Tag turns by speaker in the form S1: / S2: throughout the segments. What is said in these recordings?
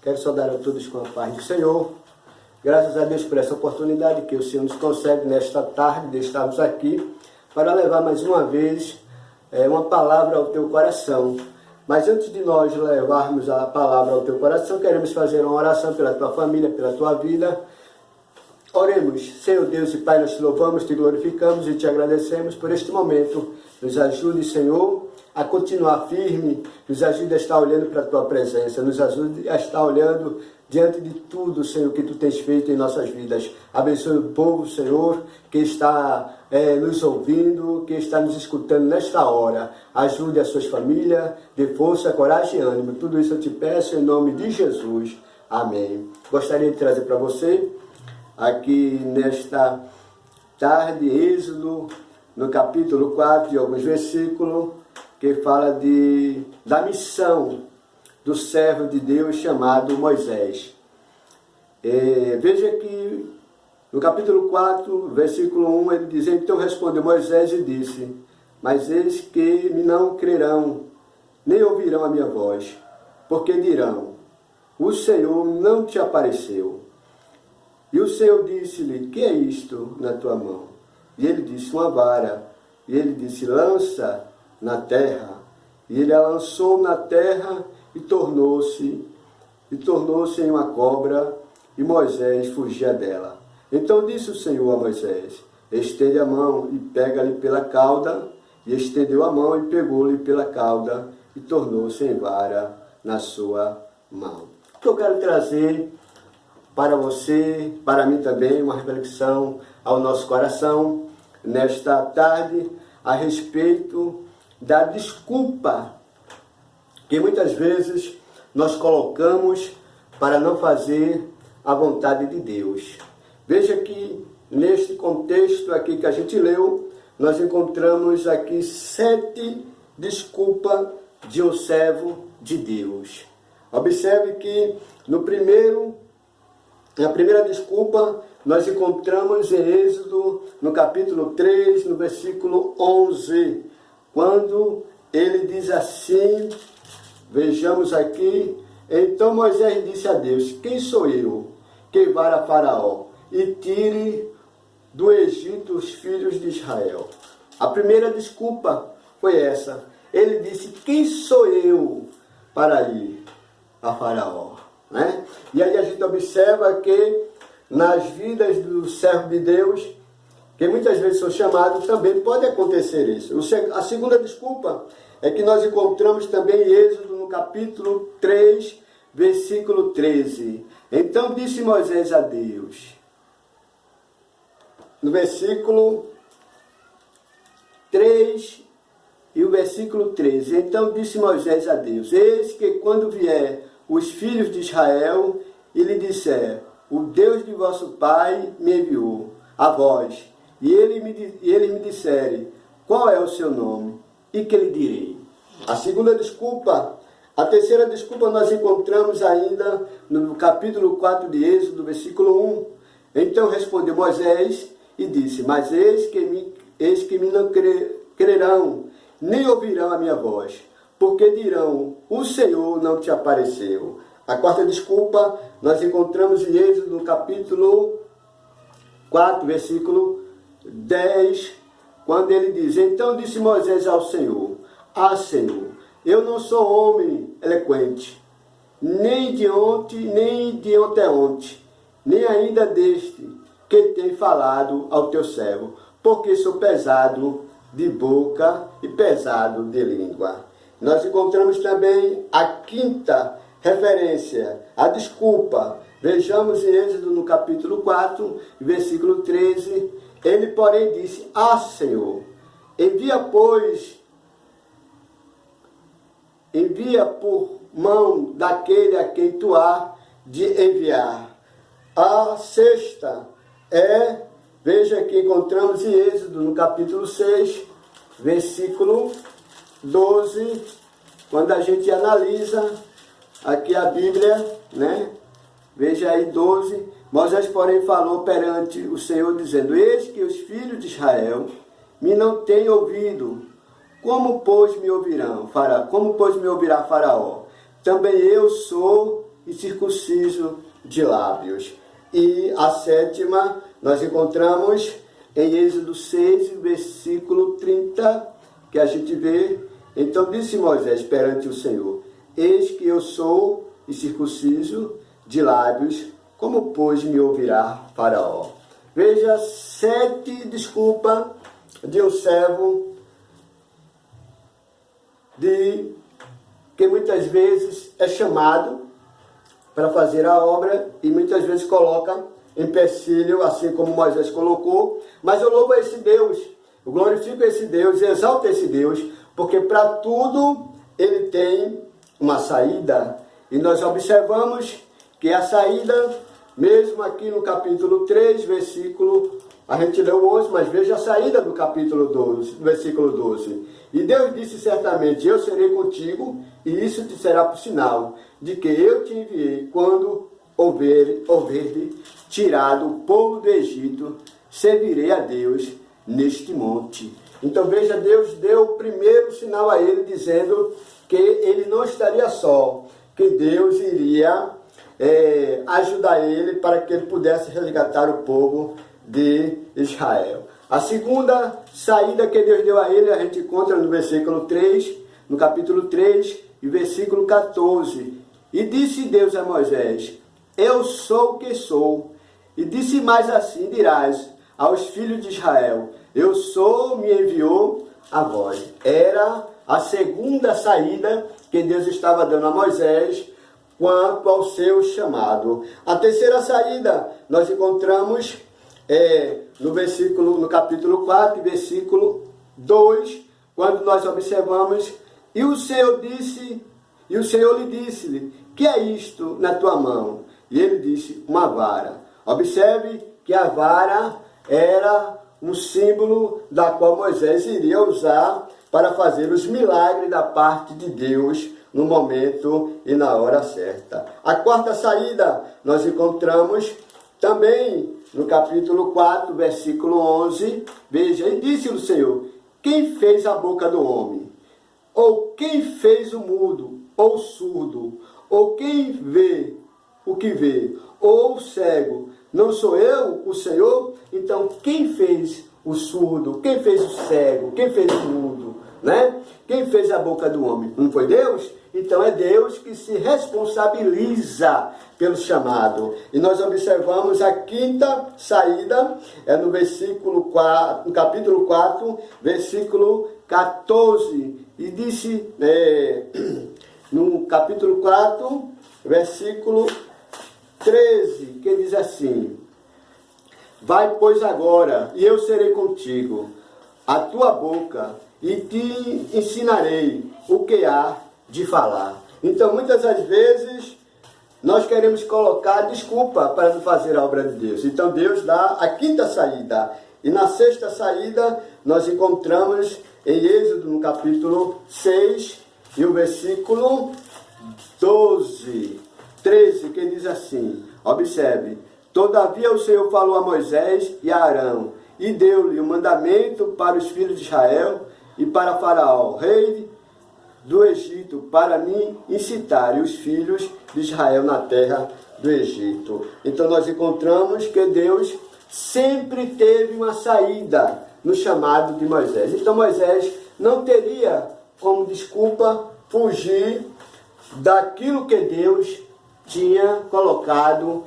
S1: Quero saudar a todos com a paz do Senhor. Graças a Deus por essa oportunidade que o Senhor nos concede nesta tarde de estarmos aqui para levar mais uma vez uma palavra ao teu coração. Mas antes de nós levarmos a palavra ao teu coração, queremos fazer uma oração pela tua família, pela tua vida. Oremos. Senhor Deus e Pai, nós te louvamos, te glorificamos e te agradecemos por este momento. Nos ajude, Senhor, a continuar firme, nos ajude a estar olhando para a tua presença, nos ajude a estar olhando diante de tudo, Senhor, que tu tens feito em nossas vidas. Abençoe o povo, Senhor, que está nos ouvindo, que está nos escutando nesta hora. Ajude as suas famílias, dê força, coragem e ânimo. Tudo isso eu te peço em nome de Jesus. Amém. Gostaria de trazer para você, aqui nesta tarde, Êxodo, no capítulo 4, e alguns versículos, que fala da missão do servo de Deus chamado Moisés. Veja que no capítulo 4, versículo 1, ele diz: então respondeu Moisés e disse: mas eis que me não crerão, nem ouvirão a minha voz, porque dirão: o Senhor não te apareceu. E o Senhor disse-lhe: que é isto na tua mão? E ele disse: uma vara. E ele disse: lança na terra. E ele a lançou na terra e tornou-se em uma cobra, e Moisés fugia dela. Então disse o Senhor a Moisés: estende a mão e pega-lhe pela cauda. E estendeu a mão e pegou-lhe pela cauda, e tornou-se em vara na sua mão. O que eu quero trazer para você, para mim também, uma reflexão ao nosso coração nesta tarde a respeito da desculpa que muitas vezes nós colocamos para não fazer a vontade de Deus. Veja que neste contexto aqui que a gente leu, nós encontramos aqui 7 desculpas de um servo de Deus. Observe que na primeira desculpa, nós encontramos em Êxodo, no capítulo 3, no versículo 11, quando ele diz assim, vejamos aqui: então Moisés disse a Deus: quem sou eu que vá a Faraó e tire do Egito os filhos de Israel? A primeira desculpa foi essa. Ele disse: quem sou eu para ir a Faraó? Né? E aí a gente observa que nas vidas do servo de Deus, que muitas vezes são chamados, também pode acontecer isso. A segunda desculpa é que nós encontramos também em Êxodo, no capítulo 3, versículo 13. Então disse Moisés a Deus, no versículo 3 e o versículo 13. Então disse Moisés a Deus: eis que quando vier os filhos de Israel e lhe disser: o Deus de vosso pai me enviou a vós, e eles me disserem: qual é o seu nome? E que lhe direi? A segunda desculpa. A terceira desculpa nós encontramos ainda no capítulo 4 de Êxodo, versículo 1. Então respondeu Moisés e disse: mas eis que me não crerão, nem ouvirão a minha voz, porque dirão: o Senhor não te apareceu. A quarta desculpa nós encontramos em Êxodo, no capítulo 4, versículo 10, quando ele diz: então disse Moisés ao Senhor: ah, Senhor, eu não sou homem eloquente, nem de ontem, nem de ontem, nem ainda deste que tem falado ao teu servo, porque sou pesado de boca e pesado de língua. Nós encontramos também a quinta referência, a desculpa. Vejamos em Êxodo, no capítulo 4, versículo 13. Ele, porém, disse: ah, Senhor, envia por mão daquele a quem tu há de enviar. A sexta veja que encontramos em Êxodo, no capítulo 6, versículo 12, quando a gente analisa aqui a Bíblia, né? Veja aí 12. Moisés, porém, falou perante o Senhor, dizendo: eis que os filhos de Israel me não têm ouvido. Como, pois, me ouvirá Faraó? Também eu sou e circunciso de lábios. E a sétima nós encontramos em Êxodo 6, versículo 30, que a gente vê: então disse Moisés perante o Senhor: eis que eu sou e circunciso de lábios, como pois me ouvirá Faraó? Veja, 7 desculpas de um servo que muitas vezes é chamado para fazer a obra e muitas vezes coloca empecilho, assim como Moisés colocou. Mas eu louvo a esse Deus, eu glorifico esse Deus, exalto esse Deus, porque para tudo ele tem uma saída. E nós observamos que a saída, mesmo aqui no capítulo 3, versículo, a gente leu 11, mas veja a saída do capítulo 12, versículo 12. E Deus disse certamente: eu serei contigo, e isso te será por sinal de que eu te enviei quando houver tirado o povo do Egito, servirei a Deus neste monte. Então veja, Deus deu o primeiro sinal a ele, dizendo que ele não estaria só, que Deus iria ajudar ele para que ele pudesse resgatar o povo de Israel. A segunda saída que Deus deu a ele, a gente encontra no versículo 3, no capítulo 3, e versículo 14. E disse Deus a Moisés: eu sou o que sou. E disse mais assim: dirás aos filhos de Israel: eu sou, me enviou a vós. Era a segunda saída que Deus estava dando a Moisés quanto ao seu chamado. A terceira saída nós encontramos no capítulo 4, versículo 2, quando nós observamos: e o Senhor lhe disse-lhe: que é isto na tua mão? E ele disse: uma vara. Observe que a vara era um símbolo da qual Moisés iria usar para fazer os milagres da parte de Deus no momento e na hora certa. A quarta saída nós encontramos também no capítulo 4, versículo 11. Veja: e disse o Senhor: quem fez a boca do homem? Ou quem fez o mudo, ou surdo? Ou quem vê o que vê? Ou o cego? Não sou eu, o Senhor? Então, quem fez o surdo? Quem fez o cego? Quem fez o mudo? Né? Quem fez a boca do homem? Não foi Deus? Então é Deus que se responsabiliza pelo chamado. E nós observamos a quinta saída, no versículo 4, no capítulo 4, versículo 14. E disse, no capítulo 4, versículo 13, que diz assim: vai, pois, agora, e eu serei contigo, a tua boca, e te ensinarei o que há de falar. Então, muitas das vezes, nós queremos colocar desculpa para não fazer a obra de Deus. Então, Deus dá a quinta saída. E na sexta saída, nós encontramos em Êxodo, no capítulo 6, e o versículo 13, que diz assim, observe: todavia o Senhor falou a Moisés e a Arão, e deu-lhe o mandamento para os filhos de Israel e para Faraó, rei do Egito, para me incitarem os filhos de Israel na terra do Egito. Então nós encontramos que Deus sempre teve uma saída no chamado de Moisés. Então Moisés não teria como desculpa fugir daquilo que Deus tinha colocado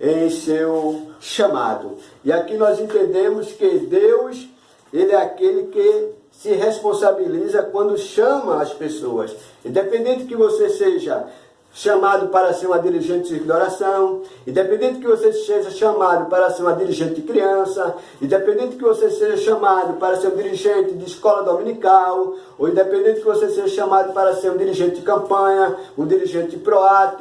S1: em seu chamado. E aqui nós entendemos que Deus, ele é aquele que se responsabiliza quando chama as pessoas. Independente que você seja chamado para ser uma dirigente de oração, independente que você seja chamado para ser uma dirigente de criança, independente que você seja chamado para ser um dirigente de escola dominical, ou independente que você seja chamado para ser um dirigente de campanha, um dirigente de PROAT,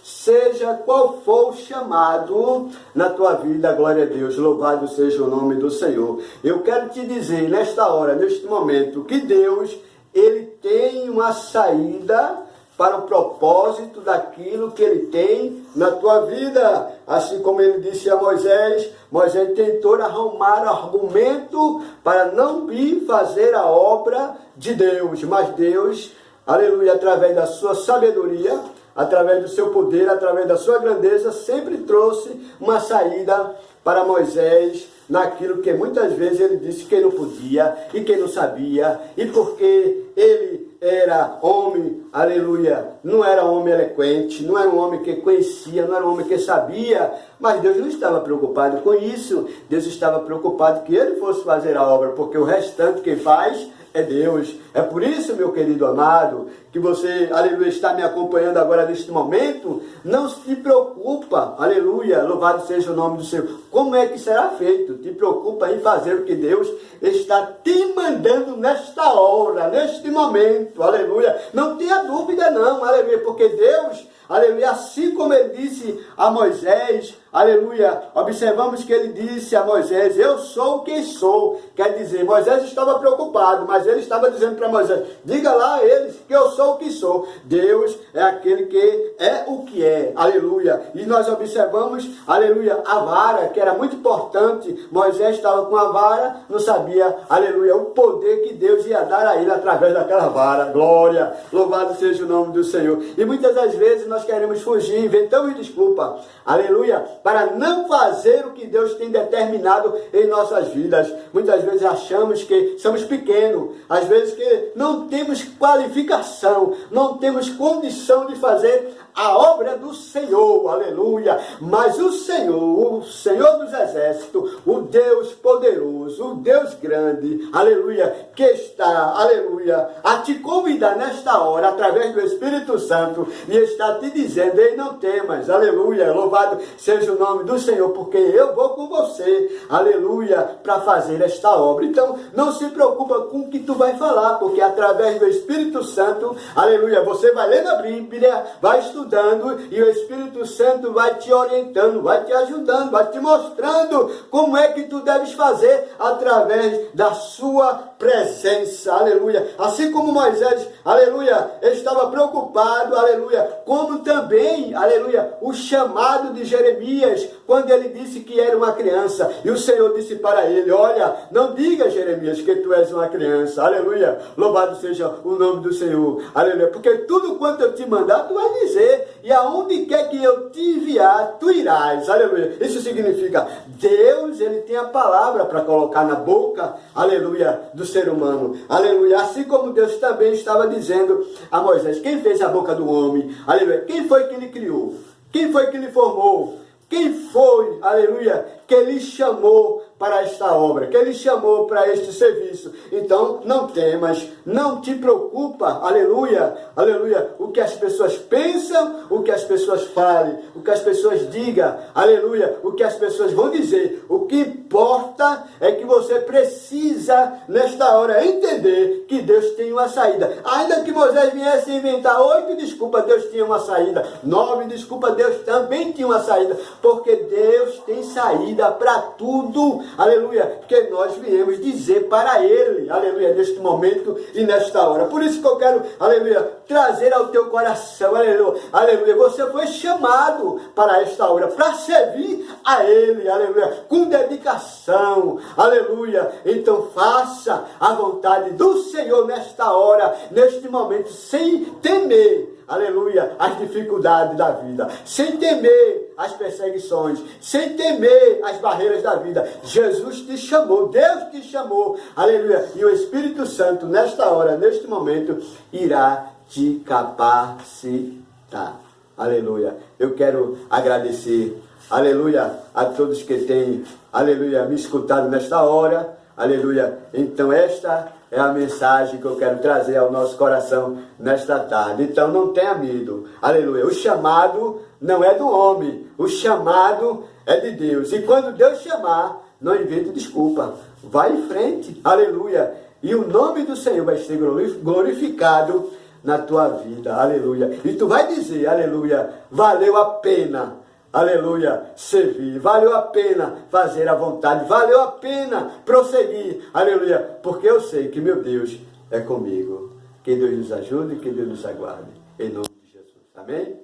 S1: seja qual for o chamado na tua vida, glória a Deus, louvado seja o nome do Senhor. Eu quero te dizer nesta hora, neste momento, que Deus, ele tem uma saída para o propósito daquilo que ele tem na tua vida. Assim como ele disse a Moisés, Moisés tentou arrumar argumento para não vir fazer a obra de Deus. Mas Deus, aleluia, através da sua sabedoria, através do seu poder, através da sua grandeza, sempre trouxe uma saída para Moisés naquilo que muitas vezes ele disse que não podia e que não sabia, e porque ele era homem, aleluia, não era um homem eloquente, não era um homem que conhecia, não era um homem que sabia, mas Deus não estava preocupado com isso. Deus estava preocupado que ele fosse fazer a obra, porque o restante quem faz é Deus. É por isso, meu querido amado, que você, aleluia, está me acompanhando agora neste momento. Não se preocupa, aleluia, louvado seja o nome do Senhor. Como é que será feito? Te preocupa em fazer o que Deus está te mandando nesta hora, neste momento, aleluia. Não tenha dúvida não, aleluia, porque Deus, aleluia, assim como ele disse a Moisés, aleluia, observamos que ele disse a Moisés, eu sou quem sou. Quer dizer, Moisés estava preocupado, mas ele estava dizendo para Moisés, diga lá a eles que eu sou o que sou. Deus é aquele que é o que é, aleluia. E nós observamos, aleluia, a vara, que era muito importante. Moisés estava com a vara, não sabia, aleluia, o poder que Deus ia dar a ele através daquela vara. Glória, louvado seja o nome do Senhor. E muitas das vezes nós queremos fugir, inventamos desculpa, aleluia, para não fazer o que Deus tem determinado em nossas vidas. Muitas vezes achamos que somos pequenos, às vezes que não temos qualificação, não temos condição de fazer a obra do Senhor, aleluia. Mas o Senhor dos exércitos, o Deus poderoso, o Deus grande, aleluia, que está, aleluia, a te convidar nesta hora, através do Espírito Santo, e está te dizendo, ei, não temas, aleluia, louvado seja o nome do Senhor, porque eu vou com você, aleluia, para fazer esta obra. Então, não se preocupa com o que tu vai falar, porque através do Espírito Santo, aleluia, você vai lendo a Bíblia, vai estudando, e o Espírito Santo vai te orientando, vai te ajudando, vai te mostrando como é que tu deves fazer através da sua presença, aleluia. Assim como Moisés, aleluia, estava preocupado, aleluia, como também, aleluia, o chamado de Jeremias, quando ele disse que era uma criança, e o Senhor disse para ele, olha, não diga, Jeremias, que tu és uma criança, aleluia, louvado seja o nome do Senhor, aleluia, porque tudo quanto eu te mandar, tu vai dizer, e aonde quer que eu te enviar, tu irás, aleluia. Isso significa, Deus, ele tem a palavra para colocar na boca, aleluia, do ser humano, aleluia, assim como Deus também estava dizendo a Moisés, quem fez a boca do homem, aleluia, quem foi que ele criou, quem foi que ele formou, quem foi, aleluia, que ele chamou para esta obra, que ele chamou para este serviço. Então, não temas, não te preocupa, aleluia, aleluia, o que as pessoas pensam, o que as pessoas falem, o que as pessoas digam, aleluia, o que as pessoas vão dizer. O que importa é que você precisa, nesta hora, entender que Deus tem uma saída. Ainda que Moisés viesse inventar 8 desculpas, Deus tinha uma saída. 9 desculpas, Deus também tinha uma saída, porque Deus tem saída para tudo, aleluia, que nós viemos dizer para Ele, aleluia, neste momento e nesta hora. Por isso que eu quero, aleluia, trazer ao teu coração, aleluia, aleluia, você foi chamado para esta hora, para servir a Ele, aleluia, com dedicação, aleluia. Então faça a vontade do Senhor nesta hora, neste momento, sem temer, aleluia, as dificuldades da vida, sem temer as perseguições, sem temer as barreiras da vida. Jesus te chamou, Deus te chamou, aleluia, e o Espírito Santo nesta hora, neste momento, irá te capacitar, aleluia. Eu quero agradecer, aleluia, a todos que têm, aleluia, me escutado nesta hora, aleluia. Então esta é a mensagem que eu quero trazer ao nosso coração nesta tarde. Então não tenha medo, aleluia. O chamado não é do homem, o chamado é de Deus. E quando Deus chamar, não invente desculpa, vai em frente, aleluia. E o nome do Senhor vai ser glorificado na tua vida, aleluia. E tu vai dizer, aleluia, valeu a pena, aleluia, servir, valeu a pena fazer a vontade, valeu a pena prosseguir, aleluia, porque eu sei que meu Deus é comigo. Que Deus nos ajude, que Deus nos aguarde, em nome de Jesus, amém?